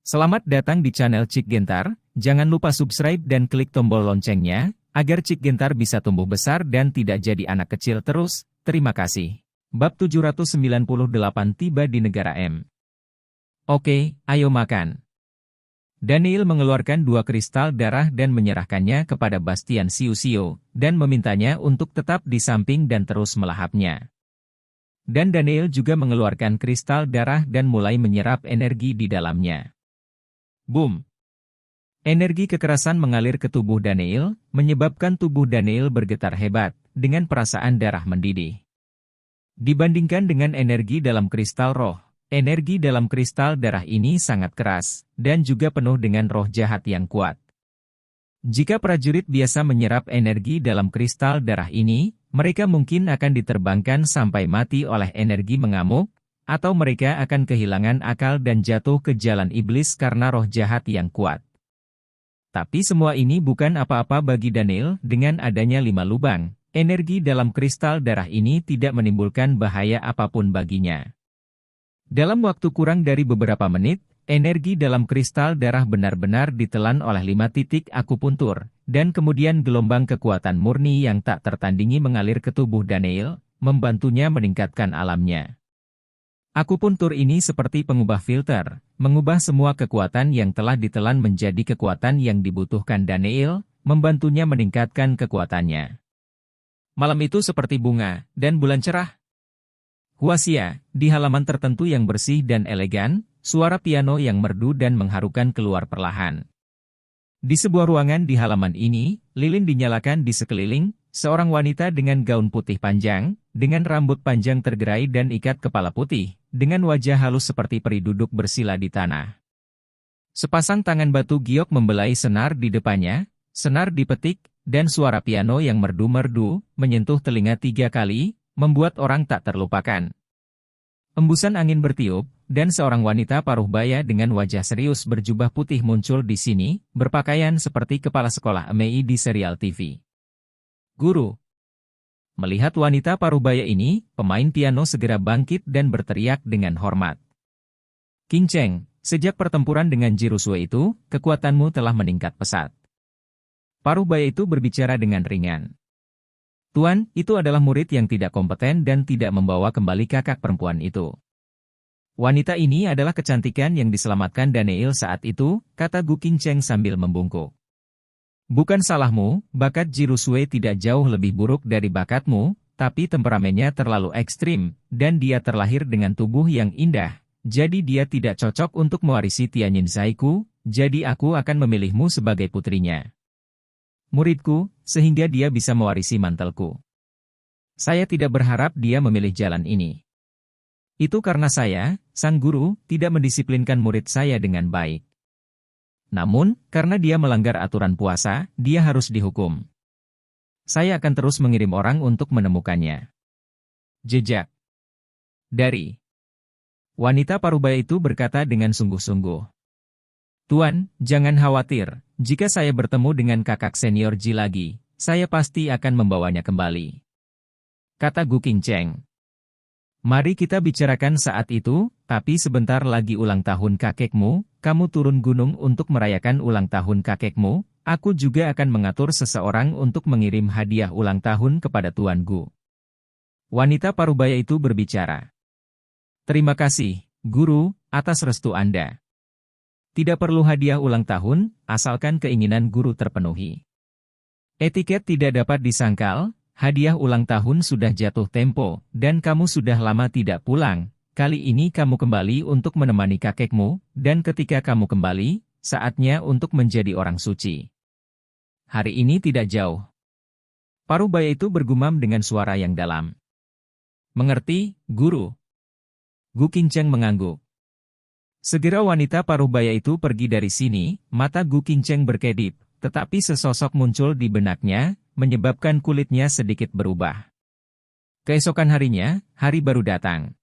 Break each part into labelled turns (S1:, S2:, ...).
S1: Selamat datang di channel Cik Gentar, jangan lupa subscribe dan klik tombol loncengnya, agar Cik Gentar bisa tumbuh besar dan tidak jadi anak kecil terus, terima kasih. Bab 798 tiba di negara M. Oke, ayo makan. Daniel mengeluarkan 2 kristal darah dan menyerahkannya kepada Bastian Siu-Siu, dan memintanya untuk tetap di samping dan terus melahapnya. Dan Daniel juga mengeluarkan kristal darah dan mulai menyerap energi di dalamnya. Boom! Energi kekerasan mengalir ke tubuh Daniel, menyebabkan tubuh Daniel bergetar hebat, dengan perasaan darah mendidih. Dibandingkan dengan energi dalam kristal roh, energi dalam kristal darah ini sangat keras, dan juga penuh dengan roh jahat yang kuat. Jika prajurit biasa menyerap energi dalam kristal darah ini, mereka mungkin akan diterbangkan sampai mati oleh energi mengamuk, atau mereka akan kehilangan akal dan jatuh ke jalan iblis karena roh jahat yang kuat. Tapi semua ini bukan apa-apa bagi Daniel. Dengan adanya 5 lubang, energi dalam kristal darah ini tidak menimbulkan bahaya apapun baginya. Dalam waktu kurang dari beberapa menit, energi dalam kristal darah benar-benar ditelan oleh 5 titik akupuntur, dan kemudian gelombang kekuatan murni yang tak tertandingi mengalir ke tubuh Daniel, membantunya meningkatkan alamnya. Akupuntur ini seperti pengubah filter, mengubah semua kekuatan yang telah ditelan menjadi kekuatan yang dibutuhkan Daniel, membantunya meningkatkan kekuatannya. Malam itu seperti bunga dan bulan cerah. Huasia, di halaman tertentu yang bersih dan elegan, suara piano yang merdu dan mengharukan keluar perlahan. Di sebuah ruangan di halaman ini, lilin dinyalakan di sekeliling, seorang wanita dengan gaun putih panjang, dengan rambut panjang tergerai dan ikat kepala putih, dengan wajah halus seperti peri duduk bersila di tanah. Sepasang tangan batu giok membelai senar di depannya, senar dipetik, dan suara piano yang merdu-merdu, menyentuh telinga 3 kali, membuat orang tak terlupakan. Embusan angin bertiup, dan seorang wanita paruh baya dengan wajah serius berjubah putih muncul di sini, berpakaian seperti kepala sekolah EMEI di serial TV. Guru. Melihat wanita parubaya ini, pemain piano segera bangkit dan berteriak dengan hormat. King Cheng, sejak pertempuran dengan Jirusue itu, kekuatanmu telah meningkat pesat. Parubaya itu berbicara dengan ringan. Tuan, itu adalah murid yang tidak kompeten dan tidak membawa kembali kakak perempuan itu. Wanita ini adalah kecantikan yang diselamatkan Daniel saat itu, kata Gu King Cheng sambil membungkuk. Bukan salahmu, bakat Jirusue tidak jauh lebih buruk dari bakatmu, tapi temperamennya terlalu ekstrim, dan dia terlahir dengan tubuh yang indah, jadi dia tidak cocok untuk mewarisi Tianyin Zaiku, jadi aku akan memilihmu sebagai putrinya. Muridku, sehingga dia bisa mewarisi mantelku. Saya tidak berharap dia memilih jalan ini. Itu karena saya, sang guru, tidak mendisiplinkan murid saya dengan baik. Namun, karena dia melanggar aturan puasa, dia harus dihukum. Saya akan terus mengirim orang untuk menemukannya. Jejak dari wanita parubaya itu berkata dengan sungguh-sungguh. Tuan, jangan khawatir, jika saya bertemu dengan kakak senior Ji lagi, saya pasti akan membawanya kembali. Kata Gu King Cheng. Mari kita bicarakan saat itu, tapi sebentar lagi ulang tahun kakekmu, kamu turun gunung untuk merayakan ulang tahun kakekmu, aku juga akan mengatur seseorang untuk mengirim hadiah ulang tahun kepada Tuan Gu. Wanita parubaya itu berbicara. Terima kasih, Guru, atas restu Anda. Tidak perlu hadiah ulang tahun, asalkan keinginan guru terpenuhi. Etiket tidak dapat disangkal. Hadiah ulang tahun sudah jatuh tempo, dan kamu sudah lama tidak pulang. Kali ini kamu kembali untuk menemani kakekmu, dan ketika kamu kembali, saatnya untuk menjadi orang suci. Hari ini tidak jauh. Parubaya itu bergumam dengan suara yang dalam. Mengerti, Guru? Gu King Cheng mengangguk. Segera wanita parubaya itu pergi dari sini, mata Gu King Cheng berkedip, tetapi sesosok muncul di benaknya, menyebabkan kulitnya sedikit berubah. Keesokan harinya, hari baru datang.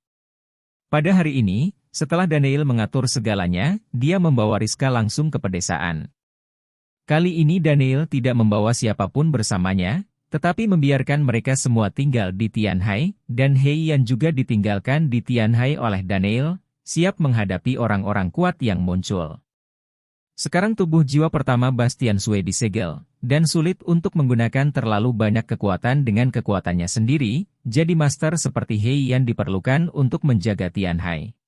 S1: Pada hari ini, setelah Daniel mengatur segalanya, dia membawa Rizka langsung ke pedesaan. Kali ini Daniel tidak membawa siapapun bersamanya, tetapi membiarkan mereka semua tinggal di Tianhai, dan Heian juga ditinggalkan di Tianhai oleh Daniel, siap menghadapi orang-orang kuat yang muncul. Sekarang tubuh jiwa pertama Bastian Sui disegel, dan sulit untuk menggunakan terlalu banyak kekuatan dengan kekuatannya sendiri, jadi master seperti Hei Yan diperlukan untuk menjaga Tianhai.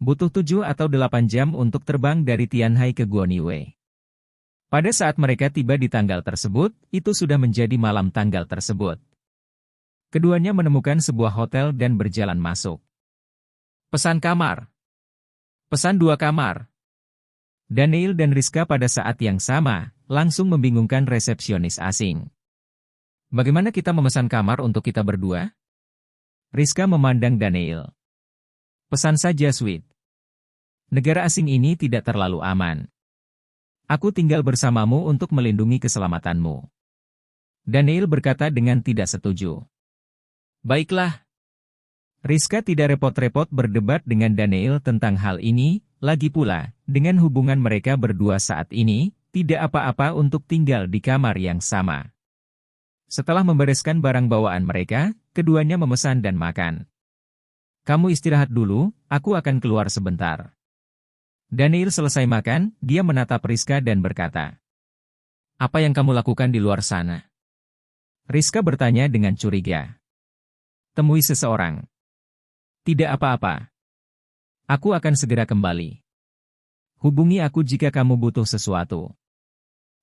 S1: Butuh 7 atau 8 jam untuk terbang dari Tianhai ke Guoniwei. Pada saat mereka tiba di tanggal tersebut, itu sudah menjadi malam tanggal tersebut. Keduanya menemukan sebuah hotel dan berjalan masuk. Pesan kamar. Pesan 2 kamar. Daniel dan Rizka pada saat yang sama, langsung membingungkan resepsionis asing. Bagaimana kita memesan kamar untuk kita berdua? Rizka memandang Daniel. Pesan saja suite. Negara asing ini tidak terlalu aman. Aku tinggal bersamamu untuk melindungi keselamatanmu. Daniel berkata dengan tidak setuju. Baiklah. Rizka tidak repot-repot berdebat dengan Daniel tentang hal ini, lagi pula, dengan hubungan mereka berdua saat ini, tidak apa-apa untuk tinggal di kamar yang sama. Setelah membereskan barang bawaan mereka, keduanya memesan dan makan. Kamu istirahat dulu, aku akan keluar sebentar. Daniel selesai makan, dia menatap Rizka dan berkata, apa yang kamu lakukan di luar sana? Rizka bertanya dengan curiga. Temui seseorang. Tidak apa-apa. Aku akan segera kembali. Hubungi aku jika kamu butuh sesuatu.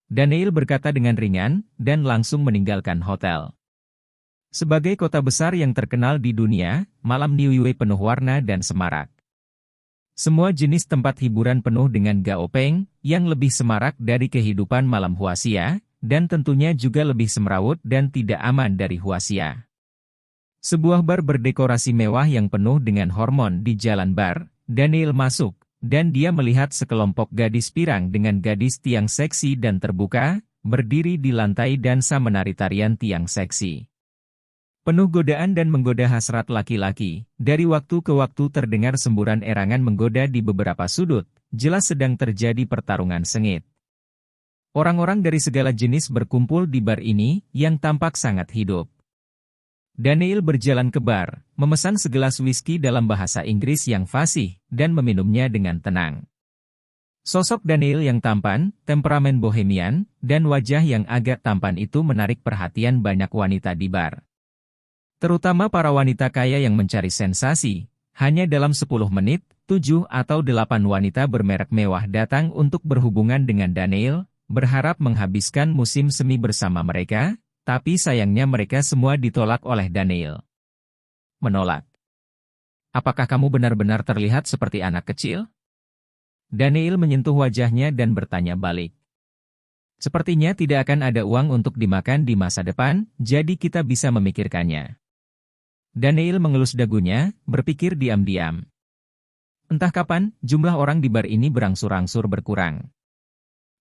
S1: Daniel berkata dengan ringan, dan langsung meninggalkan hotel. Sebagai kota besar yang terkenal di dunia, malam Niueyue penuh warna dan semarak. Semua jenis tempat hiburan penuh dengan gaopeng, yang lebih semarak dari kehidupan malam Huaxia, dan tentunya juga lebih semrawut dan tidak aman dari Huaxia. Sebuah bar berdekorasi mewah yang penuh dengan hormon di jalan bar, Daniel masuk, dan dia melihat sekelompok gadis pirang dengan gadis tiang seksi dan terbuka, berdiri di lantai dansa menari tarian tiang seksi. Penuh godaan dan menggoda hasrat laki-laki, dari waktu ke waktu terdengar semburan erangan menggoda di beberapa sudut, jelas sedang terjadi pertarungan sengit. Orang-orang dari segala jenis berkumpul di bar ini, yang tampak sangat hidup. Daniel berjalan ke bar, memesan segelas whisky dalam bahasa Inggris yang fasih, dan meminumnya dengan tenang. Sosok Daniel yang tampan, temperamen bohemian, dan wajah yang agak tampan itu menarik perhatian banyak wanita di bar. Terutama para wanita kaya yang mencari sensasi, hanya dalam 10 menit, 7 atau 8 wanita bermerek mewah datang untuk berhubungan dengan Daniel, berharap menghabiskan musim semi bersama mereka, tapi sayangnya mereka semua ditolak oleh Daniel. Menolak. Apakah kamu benar-benar terlihat seperti anak kecil? Daniel menyentuh wajahnya dan bertanya balik. Sepertinya tidak akan ada uang untuk dimakan di masa depan, jadi kita bisa memikirkannya. Daniel mengelus dagunya, berpikir diam-diam. Entah kapan, jumlah orang di bar ini berangsur-angsur berkurang.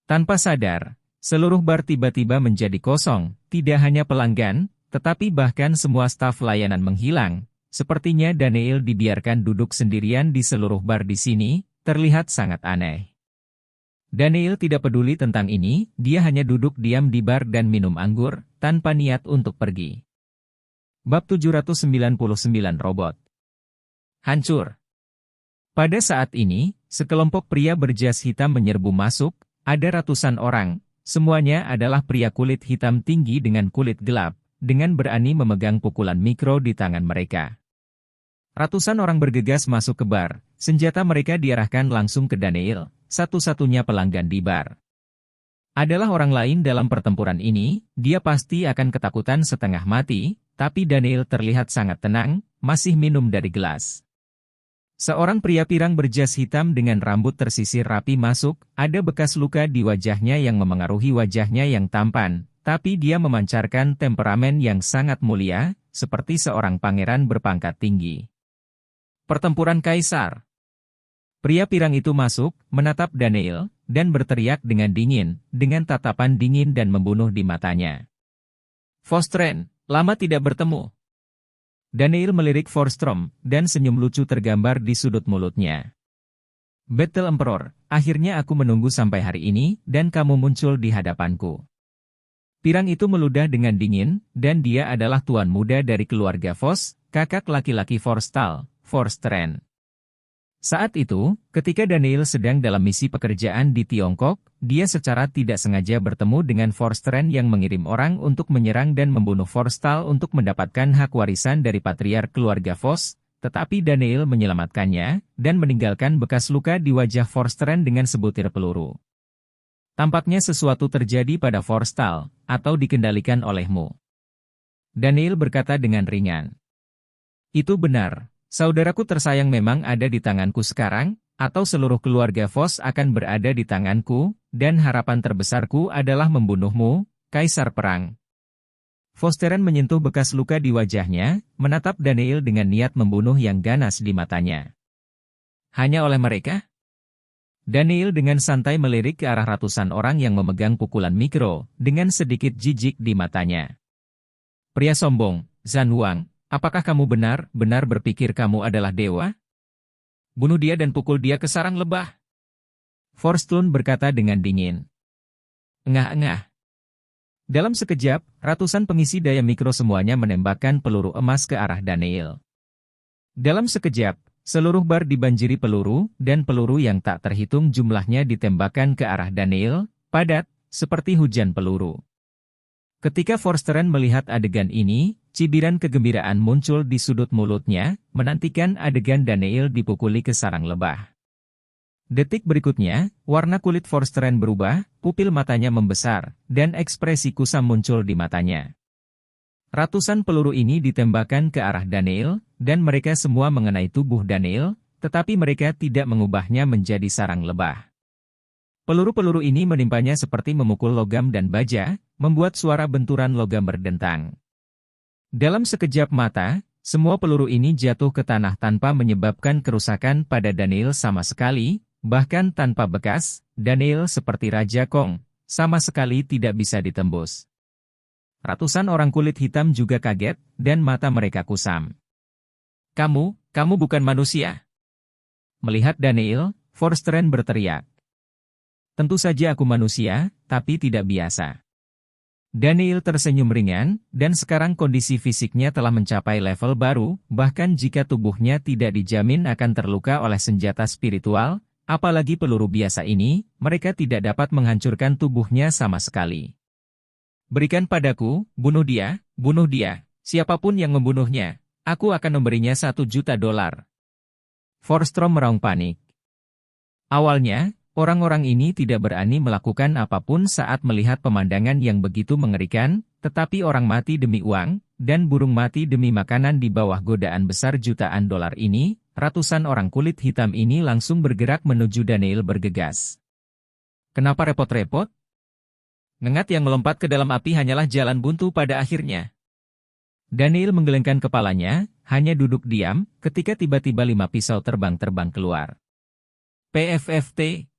S1: Tanpa sadar, seluruh bar tiba-tiba menjadi kosong, tidak hanya pelanggan, tetapi bahkan semua staf layanan menghilang. Sepertinya Daniel dibiarkan duduk sendirian di seluruh bar di sini, terlihat sangat aneh. Daniel tidak peduli tentang ini, dia hanya duduk diam di bar dan minum anggur, tanpa niat untuk pergi. Bab 799 Robot. Hancur. Pada saat ini, sekelompok pria berjas hitam menyerbu masuk, ada ratusan orang, semuanya adalah pria kulit hitam tinggi dengan kulit gelap, dengan berani memegang pukulan mikro di tangan mereka. Ratusan orang bergegas masuk ke bar, senjata mereka diarahkan langsung ke Daniel, satu-satunya pelanggan di bar. Adalah orang lain dalam pertempuran ini, dia pasti akan ketakutan setengah mati, tapi Daniel terlihat sangat tenang, masih minum dari gelas. Seorang pria pirang berjas hitam dengan rambut tersisir rapi masuk, ada bekas luka di wajahnya yang memengaruhi wajahnya yang tampan, tapi dia memancarkan temperamen yang sangat mulia, seperti seorang pangeran berpangkat tinggi. Pertempuran Kaisar. Pria pirang itu masuk, menatap Daniel, dan berteriak dengan dingin, dengan tatapan dingin dan membunuh di matanya. Forstren, lama tidak bertemu. Daniel melirik Forstrom, dan senyum lucu tergambar di sudut mulutnya. Battle Emperor, akhirnya aku menunggu sampai hari ini, dan kamu muncul di hadapanku. Pirang itu meludah dengan dingin, dan dia adalah tuan muda dari keluarga Vos, kakak laki-laki Forstal, Forstren. Saat itu, ketika Daniel sedang dalam misi pekerjaan di Tiongkok, dia secara tidak sengaja bertemu dengan Forsteren yang mengirim orang untuk menyerang dan membunuh Forstall untuk mendapatkan hak warisan dari patriark keluarga Vos, tetapi Daniel menyelamatkannya, dan meninggalkan bekas luka di wajah Forsteren dengan sebutir peluru. Tampaknya sesuatu terjadi pada Forstall, atau dikendalikan olehmu. Daniel berkata dengan ringan. Itu benar. Saudaraku tersayang memang ada di tanganku sekarang, atau seluruh keluarga Vos akan berada di tanganku, dan harapan terbesarku adalah membunuhmu, Kaisar Perang. Forsteren menyentuh bekas luka di wajahnya, menatap Daniel dengan niat membunuh yang ganas di matanya. Hanya oleh mereka? Daniel dengan santai melirik ke arah ratusan orang yang memegang pukulan mikro, dengan sedikit jijik di matanya. Pria sombong, Zhan Huang. Apakah kamu benar-benar berpikir kamu adalah dewa? Bunuh dia dan pukul dia ke sarang lebah. Forstall berkata dengan dingin. Engah-engah. Dalam sekejap, ratusan pengisi daya mikro semuanya menembakkan peluru emas ke arah Daniel. Dalam sekejap, seluruh bar dibanjiri peluru, dan peluru yang tak terhitung jumlahnya ditembakkan ke arah Daniel, padat, seperti hujan peluru. Ketika Forsteren melihat adegan ini, cibiran kegembiraan muncul di sudut mulutnya, menantikan adegan Daniel dipukuli ke sarang lebah. Detik berikutnya, warna kulit Forsteren berubah, pupil matanya membesar, dan ekspresi kusam muncul di matanya. Ratusan peluru ini ditembakkan ke arah Daniel, dan mereka semua mengenai tubuh Daniel, tetapi mereka tidak mengubahnya menjadi sarang lebah. Peluru-peluru ini menimpanya seperti memukul logam dan baja, membuat suara benturan logam berdentang. Dalam sekejap mata, semua peluru ini jatuh ke tanah tanpa menyebabkan kerusakan pada Daniel sama sekali, bahkan tanpa bekas. Daniel seperti Raja Kong, sama sekali tidak bisa ditembus. Ratusan orang kulit hitam juga kaget, dan mata mereka kusam. Kamu bukan manusia. Melihat Daniel, Forsteren berteriak. Tentu saja aku manusia, tapi tidak biasa. Daniel tersenyum ringan, dan sekarang kondisi fisiknya telah mencapai level baru, bahkan jika tubuhnya tidak dijamin akan terluka oleh senjata spiritual, apalagi peluru biasa ini, mereka tidak dapat menghancurkan tubuhnya sama sekali. Berikan padaku, bunuh dia, siapapun yang membunuhnya, aku akan memberinya $1.000.000. Forstrom meraung panik. Awalnya, orang-orang ini tidak berani melakukan apapun saat melihat pemandangan yang begitu mengerikan, tetapi orang mati demi uang, dan burung mati demi makanan di bawah godaan besar jutaan dolar ini, ratusan orang kulit hitam ini langsung bergerak menuju Daniel bergegas. Kenapa repot-repot? Ngengat yang melompat ke dalam api hanyalah jalan buntu pada akhirnya. Daniel menggelengkan kepalanya, hanya duduk diam, ketika tiba-tiba 5 pisau terbang keluar. PFFT.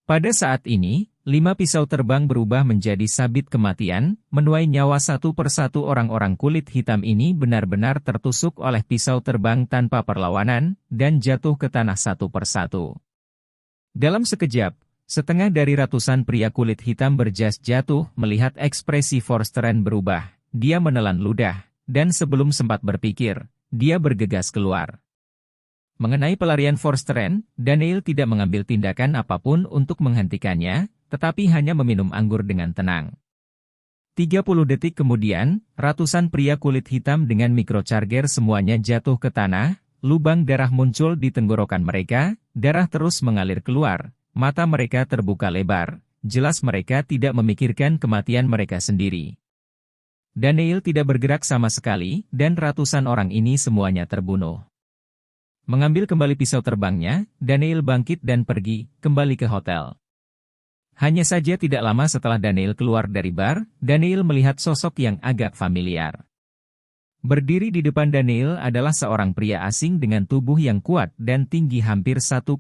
S1: Pada saat ini, 5 pisau terbang berubah menjadi sabit kematian, menuai nyawa satu persatu orang-orang kulit hitam ini benar-benar tertusuk oleh pisau terbang tanpa perlawanan, dan jatuh ke tanah satu persatu. Dalam sekejap, setengah dari ratusan pria kulit hitam berjas jatuh melihat ekspresi Forsteren berubah, dia menelan ludah, dan sebelum sempat berpikir, dia bergegas keluar. Mengenai pelarian Forsteren, Daniel tidak mengambil tindakan apapun untuk menghentikannya, tetapi hanya meminum anggur dengan tenang. 30 detik kemudian, ratusan pria kulit hitam dengan microcharger semuanya jatuh ke tanah, lubang darah muncul di tenggorokan mereka, darah terus mengalir keluar, mata mereka terbuka lebar, jelas mereka tidak memikirkan kematian mereka sendiri. Daniel tidak bergerak sama sekali, dan ratusan orang ini semuanya terbunuh. Mengambil kembali pisau terbangnya, Daniel bangkit dan pergi, kembali ke hotel. Hanya saja tidak lama setelah Daniel keluar dari bar, Daniel melihat sosok yang agak familiar. Berdiri di depan Daniel adalah seorang pria asing dengan tubuh yang kuat dan tinggi hampir 1,9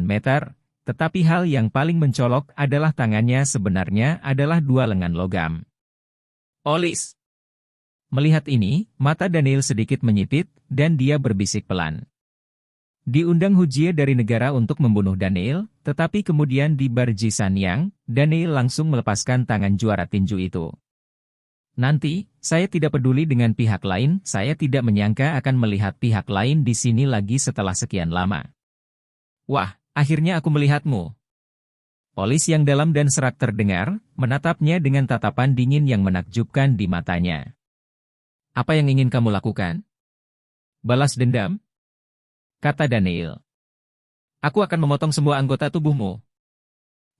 S1: meter, tetapi hal yang paling mencolok adalah tangannya sebenarnya adalah 2 lengan logam. Olis. Melihat ini, mata Daniel sedikit menyipit, dan dia berbisik pelan. Diundang Hujie dari negara untuk membunuh Daniel, tetapi kemudian di bar Ji Sanyang, Daniel langsung melepaskan tangan juara tinju itu. Nanti, saya tidak peduli dengan pihak lain, saya tidak menyangka akan melihat pihak lain di sini lagi setelah sekian lama. Wah, akhirnya aku melihatmu. Polis yang dalam dan serak terdengar, menatapnya dengan tatapan dingin yang menakjubkan di matanya. Apa yang ingin kamu lakukan? Balas dendam? Kata Daniel. Aku akan memotong semua anggota tubuhmu.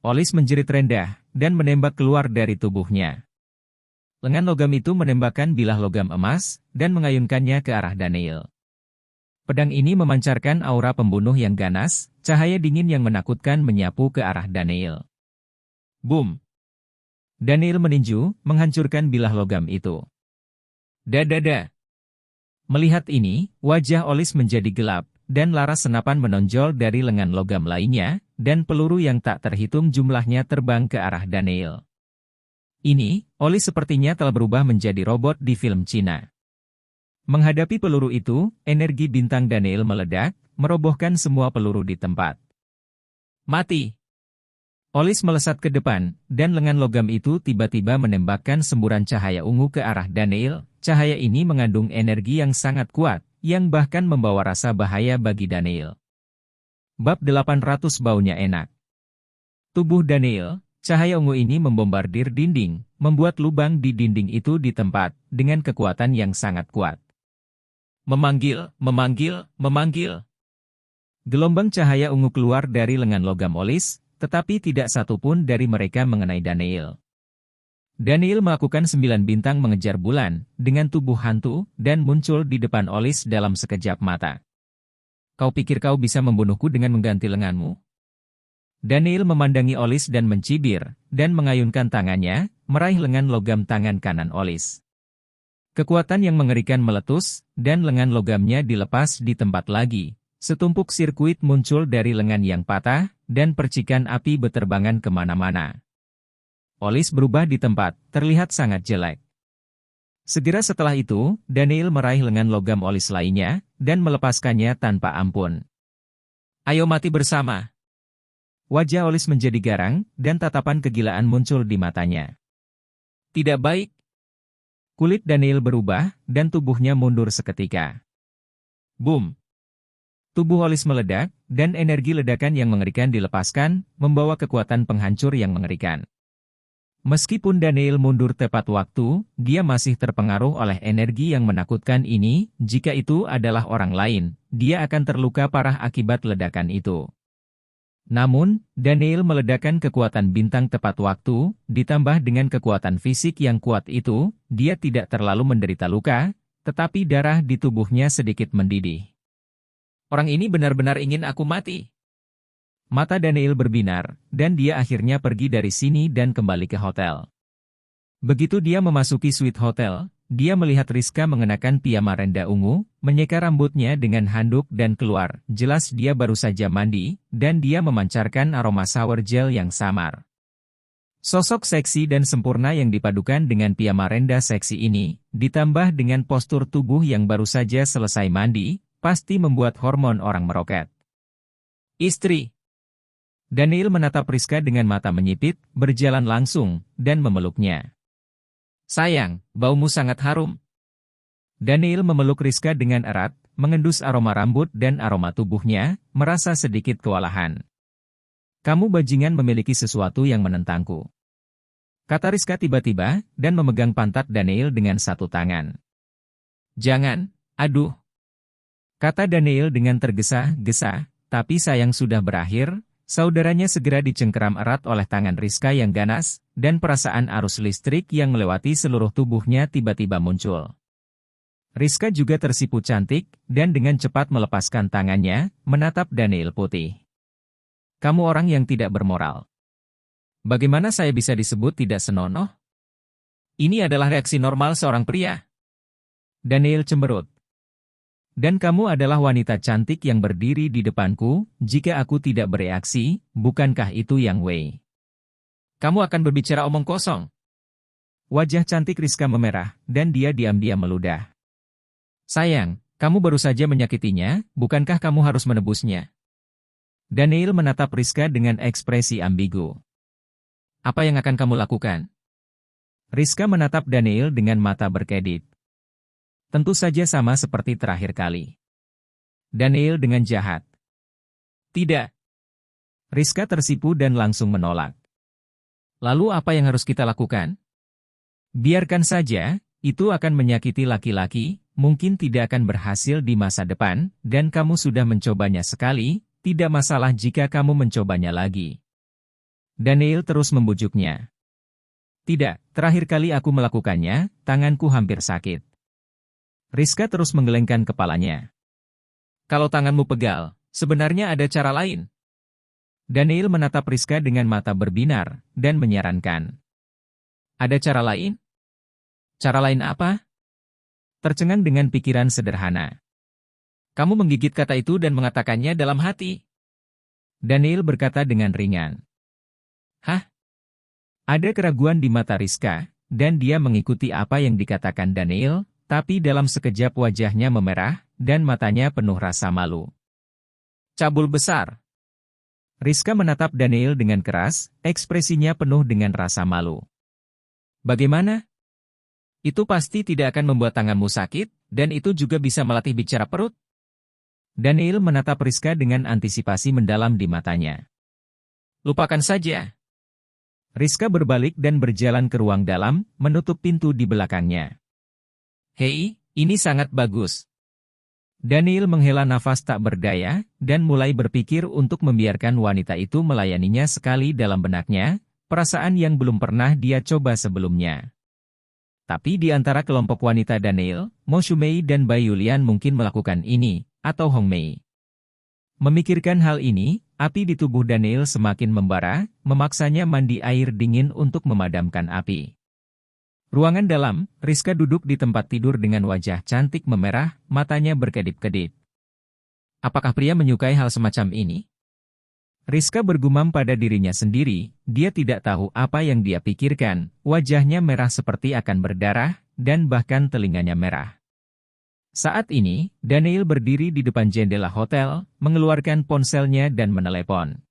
S1: Polis menjerit rendah, dan menembak keluar dari tubuhnya. Lengan logam itu menembakkan bilah logam emas, dan mengayunkannya ke arah Daniel. Pedang ini memancarkan aura pembunuh yang ganas, cahaya dingin yang menakutkan menyapu ke arah Daniel. Boom! Daniel meninju, menghancurkan bilah logam itu. Dadada! Melihat ini, wajah Olis menjadi gelap, dan laras senapan menonjol dari lengan logam lainnya, dan peluru yang tak terhitung jumlahnya terbang ke arah Daniel. Ini, Olis sepertinya telah berubah menjadi robot di film Cina. Menghadapi peluru itu, energi bintang Daniel meledak, merobohkan semua peluru di tempat. Mati! Olis melesat ke depan, dan lengan logam itu tiba-tiba menembakkan semburan cahaya ungu ke arah Daniel. Cahaya ini mengandung energi yang sangat kuat, yang bahkan membawa rasa bahaya bagi Daniel. Bab 800 baunya enak. Tubuh Daniel, cahaya ungu ini membombardir dinding, membuat lubang di dinding itu di tempat, dengan kekuatan yang sangat kuat. Memanggil, memanggil, memanggil. Gelombang cahaya ungu keluar dari lengan logam Olis, tetapi tidak satu pun dari mereka mengenai Daniel. Daniel melakukan 9 bintang mengejar bulan, dengan tubuh hantu, dan muncul di depan Olis dalam sekejap mata. Kau pikir kau bisa membunuhku dengan mengganti lenganmu? Daniel memandangi Olis dan mencibir, dan mengayunkan tangannya, meraih lengan logam tangan kanan Olis. Kekuatan yang mengerikan meletus, dan lengan logamnya dilepas di tempat lagi. Setumpuk sirkuit muncul dari lengan yang patah, dan percikan api beterbangan kemana-mana. Olis berubah di tempat, terlihat sangat jelek. Segera setelah itu, Daniel meraih lengan logam Olis lainnya, dan melepaskannya tanpa ampun. Ayo mati bersama. Wajah Olis menjadi garang, dan tatapan kegilaan muncul di matanya. Tidak baik. Kulit Daniel berubah, dan tubuhnya mundur seketika. Boom! Tubuh Olis meledak, dan energi ledakan yang mengerikan dilepaskan, membawa kekuatan penghancur yang mengerikan. Meskipun Daniel mundur tepat waktu, dia masih terpengaruh oleh energi yang menakutkan ini. Jika itu adalah orang lain, dia akan terluka parah akibat ledakan itu. Namun, Daniel meledakkan kekuatan bintang tepat waktu, ditambah dengan kekuatan fisik yang kuat itu, dia tidak terlalu menderita luka, tetapi darah di tubuhnya sedikit mendidih. Orang ini benar-benar ingin aku mati. Mata Daniel berbinar, dan dia akhirnya pergi dari sini dan kembali ke hotel. Begitu dia memasuki suite hotel, dia melihat Rizka mengenakan piyama renda ungu, menyeka rambutnya dengan handuk dan keluar. Jelas dia baru saja mandi, dan dia memancarkan aroma shower gel yang samar. Sosok seksi dan sempurna yang dipadukan dengan piyama renda seksi ini, ditambah dengan postur tubuh yang baru saja selesai mandi, pasti membuat hormon orang meroket. Istri. Daniel menatap Rizka dengan mata menyipit, berjalan langsung, dan memeluknya. Sayang, baumu sangat harum. Daniel memeluk Rizka dengan erat, mengendus aroma rambut dan aroma tubuhnya, merasa sedikit kewalahan. Kamu bajingan memiliki sesuatu yang menentangku. Kata Rizka tiba-tiba, dan memegang pantat Daniel dengan satu tangan. Jangan, aduh. Kata Daniel dengan tergesa-gesa, tapi sayang sudah berakhir. Saudaranya segera dicengkeram erat oleh tangan Rizka yang ganas, dan perasaan arus listrik yang melewati seluruh tubuhnya tiba-tiba muncul. Rizka juga tersipu cantik, dan dengan cepat melepaskan tangannya, menatap Daniel putih. Kamu orang yang tidak bermoral. Bagaimana saya bisa disebut tidak senonoh? Ini adalah reaksi normal seorang pria. Daniel cemberut. Dan kamu adalah wanita cantik yang berdiri di depanku, jika aku tidak bereaksi, bukankah itu yang Wei? Kamu akan berbicara omong kosong. Wajah cantik Rizka memerah, dan dia diam-diam meludah. Sayang, kamu baru saja menyakitinya, bukankah kamu harus menebusnya? Daniel menatap Rizka dengan ekspresi ambigu. Apa yang akan kamu lakukan? Rizka menatap Daniel dengan mata berkedip. Tentu saja sama seperti terakhir kali. Daniel dengan jahat. Tidak. Rizka tersipu dan langsung menolak. Lalu apa yang harus kita lakukan? Biarkan saja, itu akan menyakiti laki-laki, mungkin tidak akan berhasil di masa depan, dan kamu sudah mencobanya sekali, tidak masalah jika kamu mencobanya lagi. Daniel terus membujuknya. Tidak, terakhir kali aku melakukannya, tanganku hampir sakit. Rizka terus menggelengkan kepalanya. Kalau tanganmu pegal, sebenarnya ada cara lain. Daniel menatap Rizka dengan mata berbinar, dan menyarankan. Ada cara lain? Cara lain apa? Tercengang dengan pikiran sederhana. Kamu menggigit kata itu dan mengatakannya dalam hati. Daniel berkata dengan ringan. Hah? Ada keraguan di mata Rizka, dan dia mengikuti apa yang dikatakan Daniel, tapi dalam sekejap wajahnya memerah, dan matanya penuh rasa malu. Cabul besar. Rizka menatap Daniel dengan keras, ekspresinya penuh dengan rasa malu. Bagaimana? Itu pasti tidak akan membuat tanganmu sakit, dan itu juga bisa melatih bicara perut. Daniel menatap Rizka dengan antisipasi mendalam di matanya. Lupakan saja. Rizka berbalik dan berjalan ke ruang dalam, menutup pintu di belakangnya. Hei, ini sangat bagus. Daniel menghela nafas tak berdaya, dan mulai berpikir untuk membiarkan wanita itu melayaninya sekali dalam benaknya, perasaan yang belum pernah dia coba sebelumnya. Tapi di antara kelompok wanita Daniel, Mo Shumei dan Bai Yulian mungkin melakukan ini, atau Hong Mei. Memikirkan hal ini, api di tubuh Daniel semakin membara, memaksanya mandi air dingin untuk memadamkan api. Ruangan dalam, Rizka duduk di tempat tidur dengan wajah cantik memerah, matanya berkedip-kedip. Apakah pria menyukai hal semacam ini? Rizka bergumam pada dirinya sendiri, dia tidak tahu apa yang dia pikirkan, wajahnya merah seperti akan berdarah, dan bahkan telinganya merah. Saat ini, Daniel berdiri di depan jendela hotel, mengeluarkan ponselnya dan menelepon.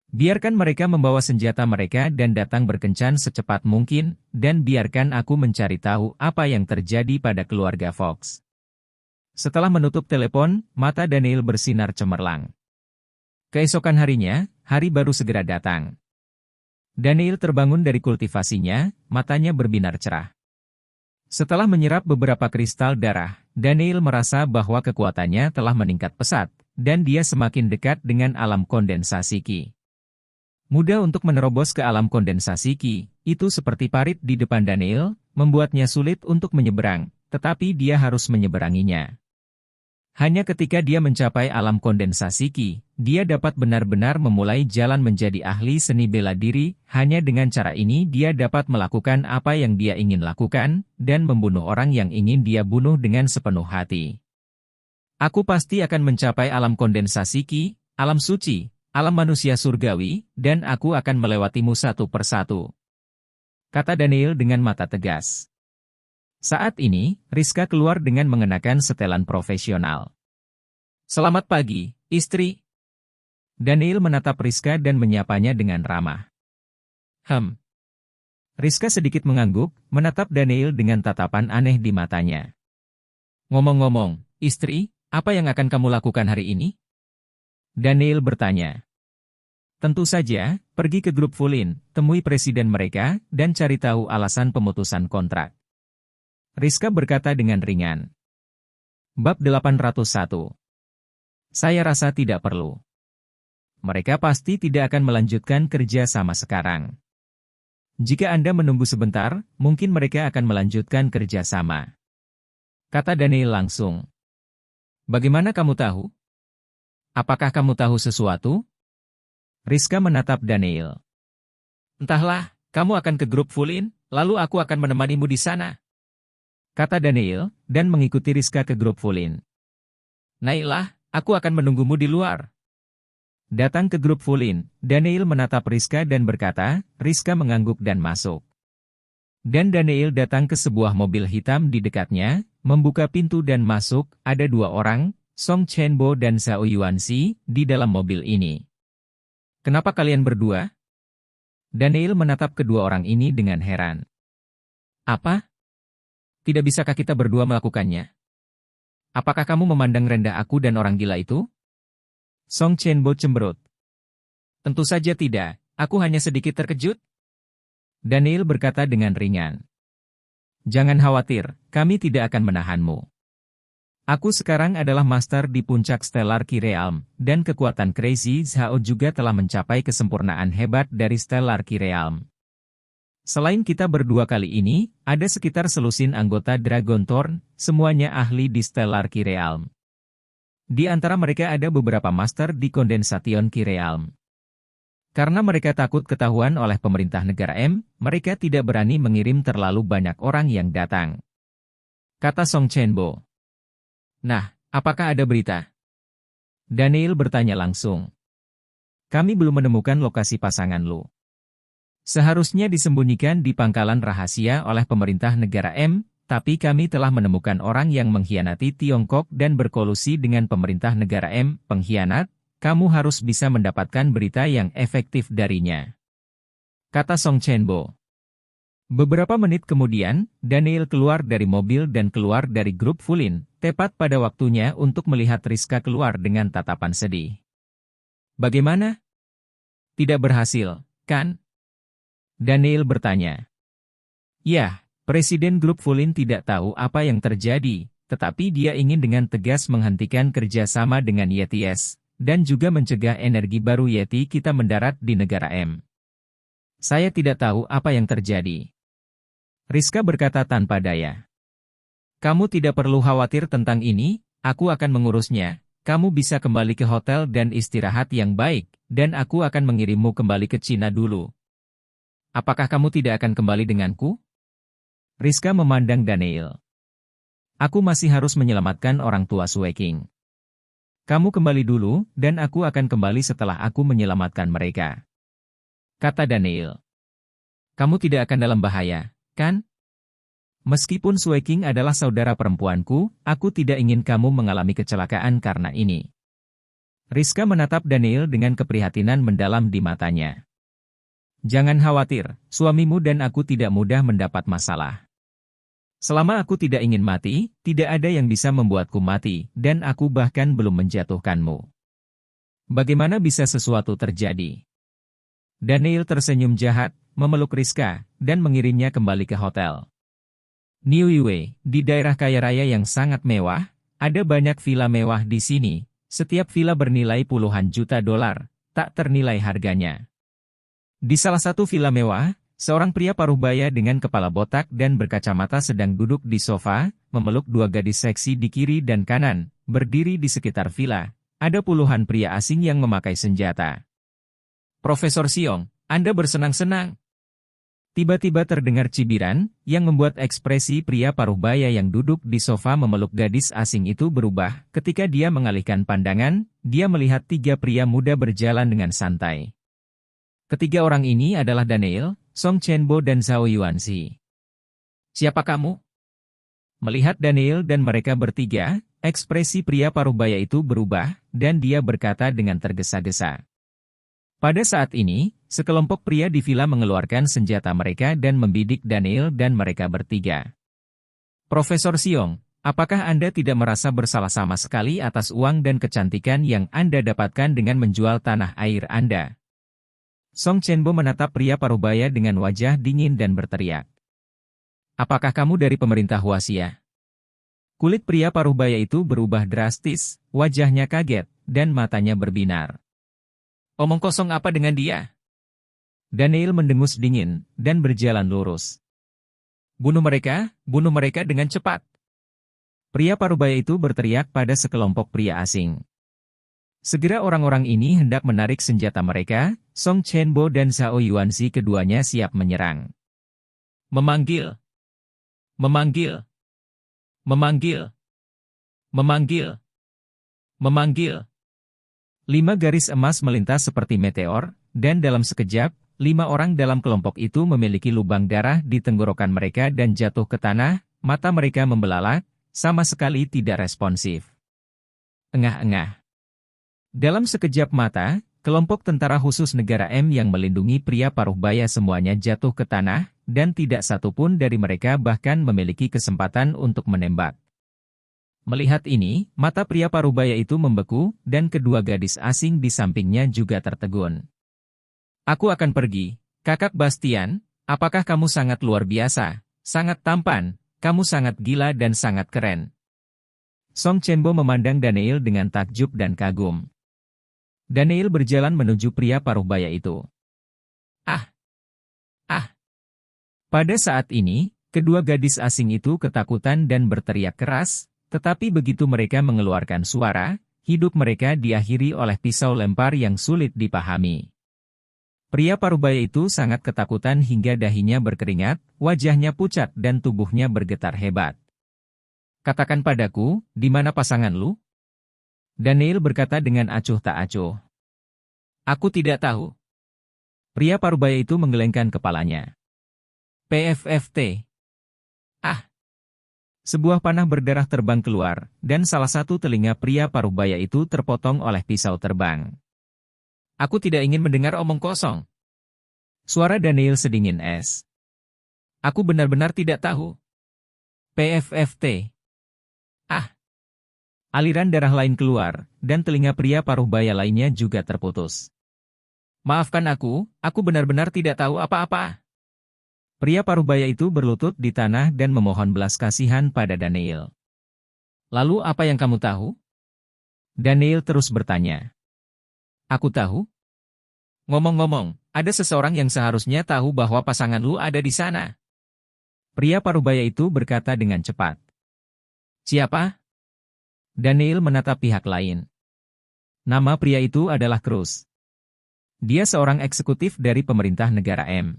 S1: Biarkan mereka membawa senjata mereka dan datang berkencan secepat mungkin, dan biarkan aku mencari tahu apa yang terjadi pada keluarga Fox. Setelah menutup telepon, mata Daniel bersinar cemerlang. Keesokan harinya, hari baru segera datang. Daniel terbangun dari kultivasinya, matanya berbinar cerah. Setelah menyerap beberapa kristal darah, Daniel merasa bahwa kekuatannya telah meningkat pesat, dan dia semakin dekat dengan alam kondensasi Qi. Mudah untuk menerobos ke alam kondensasi Qi, itu seperti parit di depan Daniel, membuatnya sulit untuk menyeberang, tetapi dia harus menyeberanginya. Hanya ketika dia mencapai alam kondensasi Qi, dia dapat benar-benar memulai jalan menjadi ahli seni bela diri, hanya dengan cara ini dia dapat melakukan apa yang dia ingin lakukan, dan membunuh orang yang ingin dia bunuh dengan sepenuh hati. Aku pasti akan mencapai alam kondensasi Qi, alam suci, alam manusia surgawi, dan aku akan melewatimu satu persatu. Kata Daniel dengan mata tegas. Saat ini, Rizka keluar dengan mengenakan setelan profesional. Selamat pagi, istri. Daniel menatap Rizka dan menyapanya dengan ramah. Rizka sedikit mengangguk, menatap Daniel dengan tatapan aneh di matanya. Ngomong-ngomong, istri, apa yang akan kamu lakukan hari ini? Daniel bertanya. Tentu saja, pergi ke grup Fulin, temui presiden mereka, dan cari tahu alasan pemutusan kontrak. Rizka berkata dengan ringan. Bab 801. Saya rasa tidak perlu. Mereka pasti tidak akan melanjutkan kerja sama sekarang. Jika Anda menunggu sebentar, mungkin mereka akan melanjutkan kerja sama. Kata Daniel langsung. Bagaimana kamu tahu? Apakah kamu tahu sesuatu? Rizka menatap Daniel. Entahlah, kamu akan ke grup Fulin, lalu aku akan menemanimu di sana. Kata Daniel, dan mengikuti Rizka ke grup Fulin. Naiklah, aku akan menunggumu di luar. Datang ke grup Fulin, Daniel menatap Rizka dan berkata, Rizka mengangguk dan masuk. Dan Daniel datang ke sebuah mobil hitam di dekatnya, membuka pintu dan masuk, ada dua orang, Song Chenbo dan Zhao Yuanxi, di dalam mobil ini. Kenapa kalian berdua? Daniel menatap kedua orang ini dengan heran. Apa? Tidak bisakah kita berdua melakukannya? Apakah kamu memandang rendah aku dan orang gila itu? Song Chenbo cemberut. Tentu saja tidak, aku hanya sedikit terkejut. Daniel berkata dengan ringan. Jangan khawatir, kami tidak akan menahanmu. Aku sekarang adalah master di puncak Stellar Ki Realm, dan kekuatan Crazy Zhao juga telah mencapai kesempurnaan hebat dari Stellar Ki Realm. Selain kita berdua kali ini, ada sekitar selusin anggota Dragon Thorn, semuanya ahli di Stellar Ki Realm. Di antara mereka ada beberapa master di Condensation Ki Realm. Karena mereka takut ketahuan oleh pemerintah negara M, mereka tidak berani mengirim terlalu banyak orang yang datang. Kata Song Chenbo. Nah, apakah ada berita? Daniel bertanya langsung. Kami belum menemukan lokasi pasangan lu. Seharusnya disembunyikan di pangkalan rahasia oleh pemerintah negara M, tapi kami telah menemukan orang yang mengkhianati Tiongkok dan berkolusi dengan pemerintah negara M, pengkhianat, kamu harus bisa mendapatkan berita yang efektif darinya. Kata Song Chenbo. Beberapa menit kemudian, Daniel keluar dari mobil dan keluar dari grup Fulin, tepat pada waktunya untuk melihat Rizka keluar dengan tatapan sedih. Bagaimana? Tidak berhasil, kan? Daniel bertanya. Ya, Presiden grup Fulin tidak tahu apa yang terjadi, tetapi dia ingin dengan tegas menghentikan kerjasama dengan YTS, dan juga mencegah energi baru Yeti kita mendarat di negara M. Saya tidak tahu apa yang terjadi. Rizka berkata tanpa daya. Kamu tidak perlu khawatir tentang ini, aku akan mengurusnya. Kamu bisa kembali ke hotel dan istirahat yang baik, dan aku akan mengirimmu kembali ke Cina dulu. Apakah kamu tidak akan kembali denganku? Rizka memandang Daniel. Aku masih harus menyelamatkan orang tua Sue King. Kamu kembali dulu, dan aku akan kembali setelah aku menyelamatkan mereka. Kata Daniel. Kamu tidak akan dalam bahaya, kan? Meskipun Sue King adalah saudara perempuanku, aku tidak ingin kamu mengalami kecelakaan karena ini. Rizka menatap Daniel dengan keprihatinan mendalam di matanya. Jangan khawatir, suamimu dan aku tidak mudah mendapat masalah. Selama aku tidak ingin mati, tidak ada yang bisa membuatku mati, dan aku bahkan belum menjatuhkanmu. Bagaimana bisa sesuatu terjadi? Daniel tersenyum jahat, memeluk Rizka, dan mengirimnya kembali ke hotel. New Yue, di daerah kaya raya yang sangat mewah, ada banyak villa mewah di sini. Setiap villa bernilai puluhan juta dolar, tak ternilai harganya. Di salah satu villa mewah, seorang pria paruh baya dengan kepala botak dan berkacamata sedang duduk di sofa, memeluk dua gadis seksi di kiri dan kanan, berdiri di sekitar villa. Ada puluhan pria asing yang memakai senjata. Profesor Siong, Anda bersenang-senang. Tiba-tiba terdengar cibiran, yang membuat ekspresi pria paruh baya yang duduk di sofa memeluk gadis asing itu berubah. Ketika dia mengalihkan pandangan, dia melihat tiga pria muda berjalan dengan santai. Ketiga orang ini adalah Daniel, Song Chenbo dan Zhao Yuanxi. Siapa kamu? Melihat Daniel dan mereka bertiga, ekspresi pria paruh baya itu berubah, dan dia berkata dengan tergesa-gesa. Pada saat ini, sekelompok pria di villa mengeluarkan senjata mereka dan membidik Daniel dan mereka bertiga. Profesor Siong, apakah Anda tidak merasa bersalah sama sekali atas uang dan kecantikan yang Anda dapatkan dengan menjual tanah air Anda? Song Chenbo menatap pria parubaya dengan wajah dingin dan berteriak. Apakah kamu dari pemerintah Huaxia? Kulit pria parubaya itu berubah drastis, wajahnya kaget, dan matanya berbinar. Omong kosong apa dengan dia? Daniel mendengus dingin, dan berjalan lurus. Bunuh mereka dengan cepat. Pria parubaya itu berteriak pada sekelompok pria asing. Segera orang-orang ini hendak menarik senjata mereka, Song Chenbo dan Zhao Yuanxi keduanya siap menyerang. Memanggil. Memanggil. Memanggil. Memanggil. Memanggil. 5 garis emas melintas seperti meteor, dan dalam sekejap, 5 orang dalam kelompok itu memiliki lubang darah di tenggorokan mereka dan jatuh ke tanah, mata mereka membelalak, sama sekali tidak responsif. Engah-engah. Dalam sekejap mata, kelompok tentara khusus negara M yang melindungi pria paruh baya semuanya jatuh ke tanah, dan tidak satu pun dari mereka bahkan memiliki kesempatan untuk menembak. Melihat ini, mata pria parubaya itu membeku, dan kedua gadis asing di sampingnya juga tertegun. Aku akan pergi, Kakak Bastian, apakah kamu sangat luar biasa, sangat tampan, kamu sangat gila dan sangat keren. Song Chenbo memandang Daniel dengan takjub dan kagum. Daniel berjalan menuju pria parubaya itu. Ah! Ah! Pada saat ini, kedua gadis asing itu ketakutan dan berteriak keras, tetapi begitu mereka mengeluarkan suara, hidup mereka diakhiri oleh pisau lempar yang sulit dipahami. Pria parubaya itu sangat ketakutan hingga dahinya berkeringat, wajahnya pucat dan tubuhnya bergetar hebat. Katakan padaku, di mana pasangan lu? Daniel berkata dengan acuh tak acuh. Aku tidak tahu. Pria parubaya itu menggelengkan kepalanya. PFFT. Ah! Sebuah panah berdarah terbang keluar, dan salah satu telinga pria parubaya itu terpotong oleh pisau terbang. Aku tidak ingin mendengar omong kosong. Suara Daniel sedingin es. Aku benar-benar tidak tahu. PFFT. Ah! Aliran darah lain keluar, dan telinga pria parubaya lainnya juga terputus. Maafkan aku benar-benar tidak tahu apa-apa. Pria parubaya itu berlutut di tanah dan memohon belas kasihan pada Daniel. Lalu apa yang kamu tahu? Daniel terus bertanya. Aku tahu. Ngomong-ngomong, ada seseorang yang seharusnya tahu bahwa pasangan lu ada di sana. Pria parubaya itu berkata dengan cepat. Siapa? Daniel menatap pihak lain. Nama pria itu adalah Cruz. Dia seorang eksekutif dari pemerintah negara M.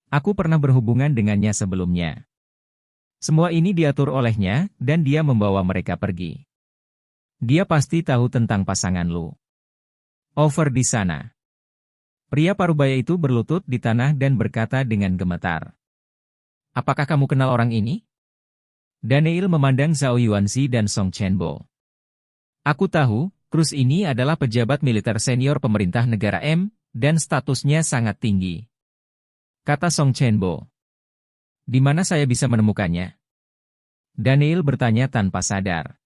S1: Aku pernah berhubungan dengannya sebelumnya. Semua ini diatur olehnya, dan dia membawa mereka pergi. Dia pasti tahu tentang pasangan lu. Over di sana. Pria parubaya itu berlutut di tanah dan berkata dengan gemetar. Apakah kamu kenal orang ini? Daniel memandang Zhao Yuanxi dan Song Chenbo. Aku tahu, Cruz ini adalah pejabat militer senior pemerintah negara M, dan statusnya sangat tinggi. Kata Song Chenbo. Di mana saya bisa menemukannya? Daniel bertanya tanpa sadar.